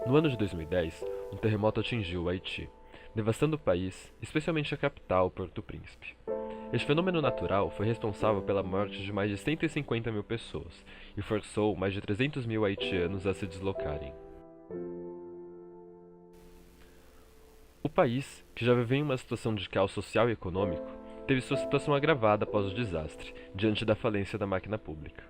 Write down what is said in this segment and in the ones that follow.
No ano de 2010, um terremoto atingiu o Haiti, devastando o país, especialmente a capital, Porto Príncipe. Este fenômeno natural foi responsável pela morte de mais de 150 mil pessoas e forçou mais de 300 mil haitianos a se deslocarem. O país, que já vivia em uma situação de caos social e econômico, teve sua situação agravada após o desastre, diante da falência da máquina pública.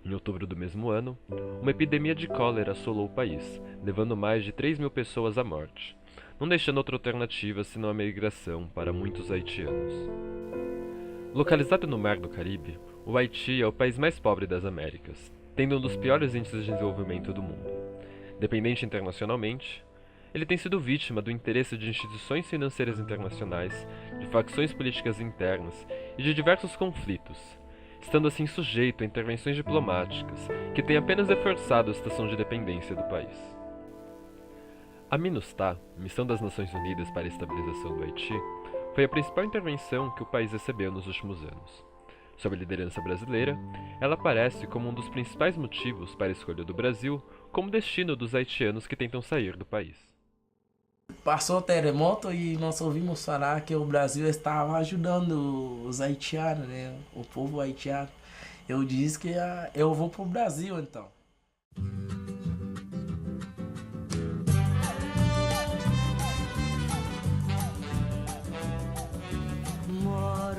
Em outubro do mesmo ano, uma epidemia de cólera assolou o país, levando mais de 3 mil pessoas à morte, não deixando outra alternativa senão a migração para muitos haitianos. Localizado no Mar do Caribe, o Haiti é o país mais pobre das Américas, tendo um dos piores índices de desenvolvimento do mundo. Dependente internacionalmente, ele tem sido vítima do interesse de instituições financeiras internacionais, de facções políticas internas e de diversos conflitos, estando assim sujeito a intervenções diplomáticas que têm apenas reforçado a situação de dependência do país. A MINUSTAH, Missão das Nações Unidas para a Estabilização do Haiti, foi a principal intervenção que o país recebeu nos últimos anos. Sob a liderança brasileira, ela aparece como um dos principais motivos para a escolha do Brasil como destino dos haitianos que tentam sair do país. Passou o terremoto e nós ouvimos falar que o Brasil estava ajudando os haitianos, né? O povo haitiano. Eu disse que eu vou pro Brasil então.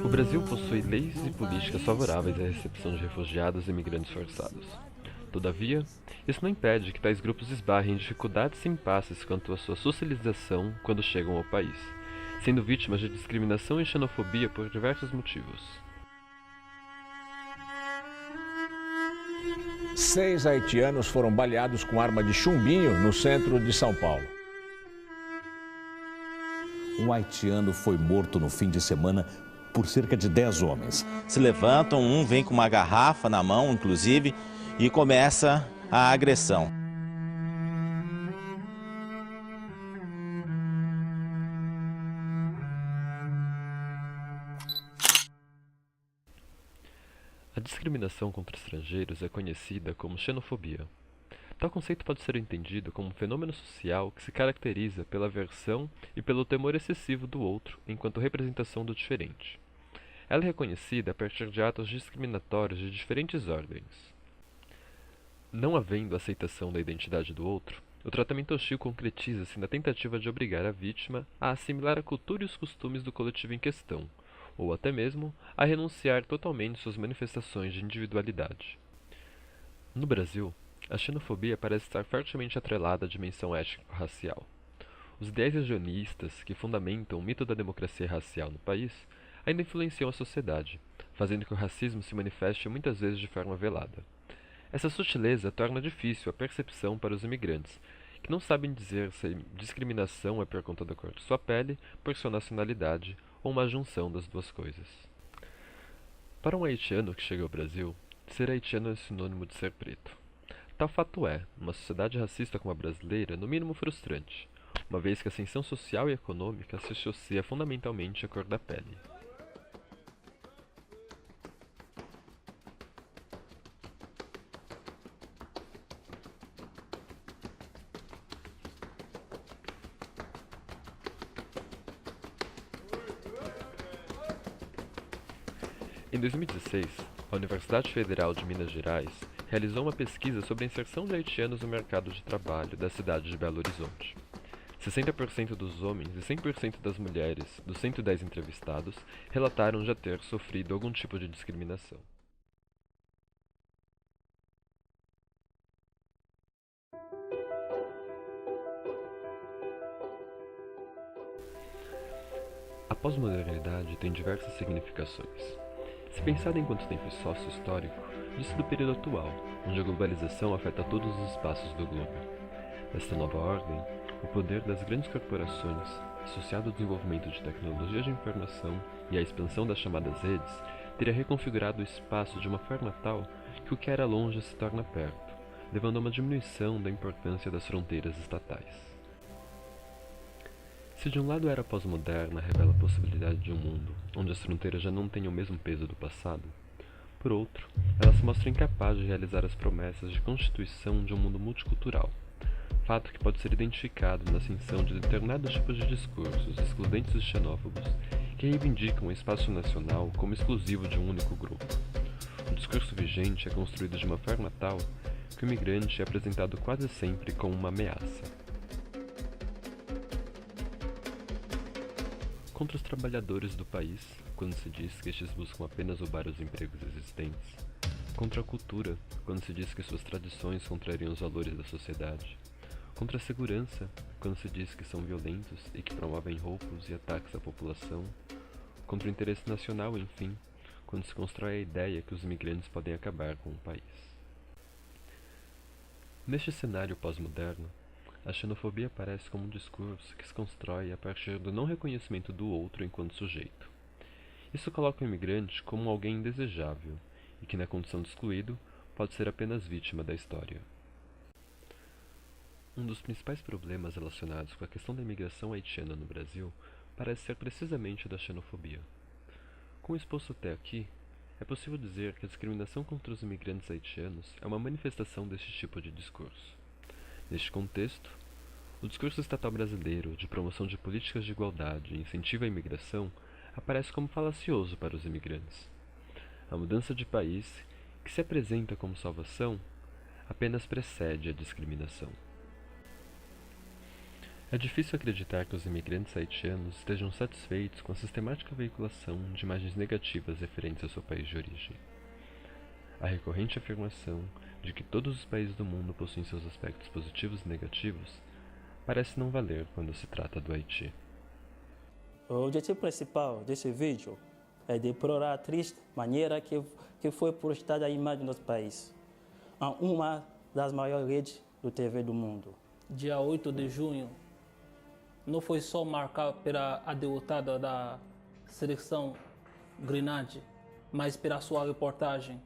O Brasil possui leis e políticas favoráveis à recepção de refugiados e imigrantes forçados. Todavia, isso não impede que tais grupos esbarrem em dificuldades e impasses quanto à sua socialização quando chegam ao país, sendo vítimas de discriminação e xenofobia por diversos motivos. 6 haitianos foram baleados com arma de chumbinho no centro de São Paulo. Um haitiano foi morto no fim de semana por cerca de 10 homens. Se levantam, um vem com uma garrafa na mão, inclusive, e começa a agressão. A discriminação contra estrangeiros é conhecida como xenofobia. Tal conceito pode ser entendido como um fenômeno social que se caracteriza pela aversão e pelo temor excessivo do outro enquanto representação do diferente. Ela é reconhecida a partir de atos discriminatórios de diferentes ordens. Não havendo aceitação da identidade do outro, o tratamento hostil concretiza-se na tentativa de obrigar a vítima a assimilar a cultura e os costumes do coletivo em questão, ou até mesmo a renunciar totalmente suas manifestações de individualidade. No Brasil, a xenofobia parece estar fortemente atrelada à dimensão étnico-racial. Os ideais regionistas que fundamentam o mito da democracia racial no país ainda influenciam a sociedade, fazendo que o racismo se manifeste muitas vezes de forma velada. Essa sutileza torna difícil a percepção para os imigrantes, que não sabem dizer se a discriminação é por conta da cor de sua pele, por sua nacionalidade ou uma junção das duas coisas. Para um haitiano que chega ao Brasil, ser haitiano é sinônimo de ser preto. Tal fato é, numa sociedade racista como a brasileira, no mínimo frustrante, uma vez que a ascensão social e econômica se associa fundamentalmente à cor da pele. Em 2016, a Universidade Federal de Minas Gerais realizou uma pesquisa sobre a inserção de haitianos no mercado de trabalho da cidade de Belo Horizonte. 60% dos homens e 100% das mulheres dos 110 entrevistados relataram já ter sofrido algum tipo de discriminação. A pós-modernidade tem diversas significações. Se pensado enquanto tempo sócio-histórico, diz-se do período atual, onde a globalização afeta todos os espaços do globo. Nesta nova ordem, o poder das grandes corporações, associado ao desenvolvimento de tecnologias de informação e à expansão das chamadas redes, teria reconfigurado o espaço de uma forma tal que o que era longe se torna perto, levando a uma diminuição da importância das fronteiras estatais. Se de um lado a era pós-moderna revela a possibilidade de um mundo onde as fronteiras já não tenham o mesmo peso do passado, por outro, ela se mostra incapaz de realizar as promessas de constituição de um mundo multicultural, fato que pode ser identificado na ascensão de determinados tipos de discursos excludentes e xenófobos que reivindicam o espaço nacional como exclusivo de um único grupo. O discurso vigente é construído de uma forma tal que o imigrante é apresentado quase sempre como uma ameaça. Contra os trabalhadores do país, quando se diz que estes buscam apenas roubar os empregos existentes. Contra a cultura, quando se diz que suas tradições contrariam os valores da sociedade. Contra a segurança, quando se diz que são violentos e que promovem roubos e ataques à população. Contra o interesse nacional, enfim, quando se constrói a ideia que os imigrantes podem acabar com o país. Neste cenário pós-moderno, a xenofobia aparece como um discurso que se constrói a partir do não reconhecimento do outro enquanto sujeito. Isso coloca o imigrante como alguém indesejável e que, na condição de excluído, pode ser apenas vítima da história. Um dos principais problemas relacionados com a questão da imigração haitiana no Brasil parece ser precisamente o da xenofobia. Com o exposto até aqui, é possível dizer que a discriminação contra os imigrantes haitianos é uma manifestação deste tipo de discurso. Neste contexto, o discurso estatal brasileiro de promoção de políticas de igualdade e incentivo à imigração aparece como falacioso para os imigrantes. A mudança de país, que se apresenta como salvação, apenas precede a discriminação. É difícil acreditar que os imigrantes haitianos estejam satisfeitos com a sistemática veiculação de imagens negativas referentes ao seu país de origem. A recorrente afirmação de que todos os países do mundo possuem seus aspectos positivos e negativos parece não valer quando se trata do Haiti. O objetivo principal desse vídeo é deplorar a triste maneira que foi postada a imagem do nosso país a uma das maiores redes de TV do mundo. Dia 8 de junho não foi só marcado pela a derrotada da seleção Grenade, mas pela sua reportagem,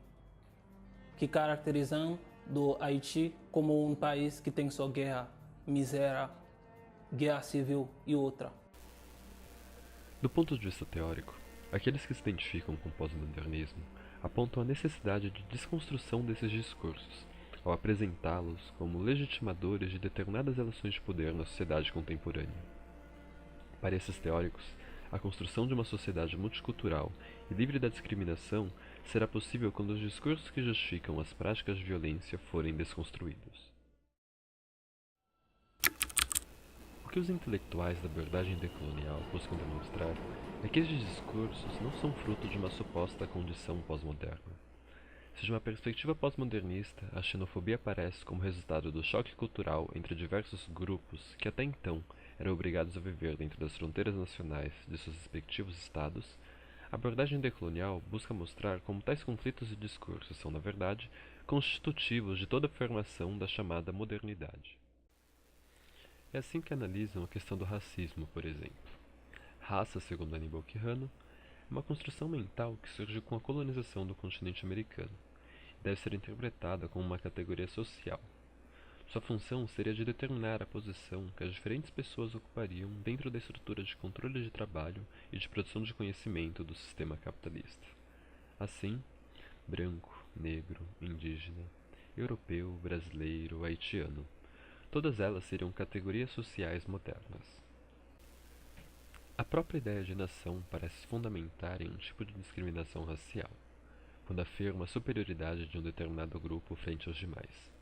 que caracterizam do Haiti como um país que tem só guerra, miséria, guerra civil e outra. Do ponto de vista teórico, aqueles que se identificam com o pós-modernismo apontam a necessidade de desconstrução desses discursos, ao apresentá-los como legitimadores de determinadas relações de poder na sociedade contemporânea. Para esses teóricos, a construção de uma sociedade multicultural e livre da discriminação será possível quando os discursos que justificam as práticas de violência forem desconstruídos. O que os intelectuais da abordagem decolonial buscam demonstrar é que estes discursos não são fruto de uma suposta condição pós-moderna. Se de uma perspectiva pós-modernista, a xenofobia aparece como resultado do choque cultural entre diversos grupos que até então eram obrigados a viver dentro das fronteiras nacionais de seus respectivos estados, a abordagem decolonial busca mostrar como tais conflitos e discursos são, na verdade, constitutivos de toda a formação da chamada modernidade. É assim que analisam a questão do racismo, por exemplo. Raça, segundo Aníbal Quijano, é uma construção mental que surge com a colonização do continente americano e deve ser interpretada como uma categoria social. Sua função seria de determinar a posição que as diferentes pessoas ocupariam dentro da estrutura de controle de trabalho e de produção de conhecimento do sistema capitalista. Assim, branco, negro, indígena, europeu, brasileiro, haitiano, todas elas seriam categorias sociais modernas. A própria ideia de nação parece se fundamentar em um tipo de discriminação racial, quando afirma a superioridade de um determinado grupo frente aos demais.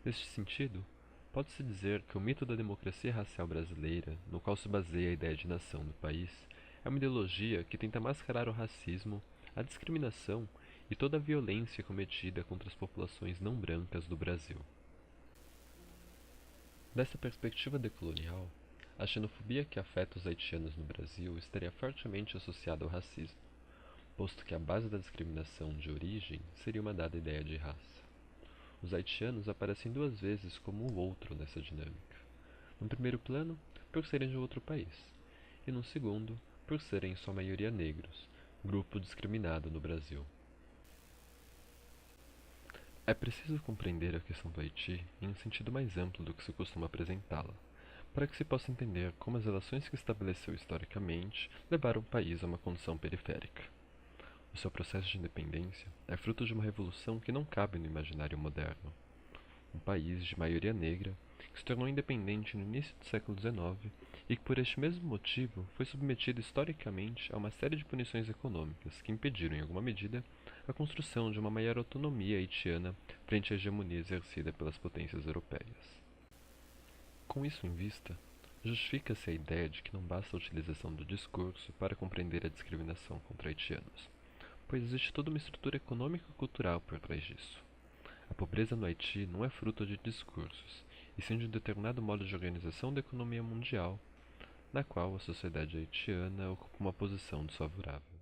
Neste sentido, pode-se dizer que o mito da democracia racial brasileira, no qual se baseia a ideia de nação do país, é uma ideologia que tenta mascarar o racismo, a discriminação e toda a violência cometida contra as populações não brancas do Brasil. Dessa perspectiva decolonial, a xenofobia que afeta os haitianos no Brasil estaria fortemente associada ao racismo, posto que a base da discriminação de origem seria uma dada ideia de raça. Os haitianos aparecem duas vezes como o outro nessa dinâmica. No primeiro plano, por serem de outro país, e no segundo, por serem em sua maioria negros, grupo discriminado no Brasil. É preciso compreender a questão do Haiti em um sentido mais amplo do que se costuma apresentá-la, para que se possa entender como as relações que estabeleceu historicamente levaram o país a uma condição periférica. O seu processo de independência é fruto de uma revolução que não cabe no imaginário moderno. um país de maioria negra que se tornou independente no início do século XIX e que, por este mesmo motivo, foi submetido historicamente a uma série de punições econômicas que impediram, em alguma medida, a construção de uma maior autonomia haitiana frente à hegemonia exercida pelas potências europeias. Com isso em vista, justifica-se a ideia de que não basta a utilização do discurso para compreender a discriminação contra haitianos, pois existe toda uma estrutura econômica e cultural por trás disso. A pobreza no Haiti não é fruto de discursos, e sim de um determinado modo de organização da economia mundial, na qual a sociedade haitiana ocupa uma posição desfavorável.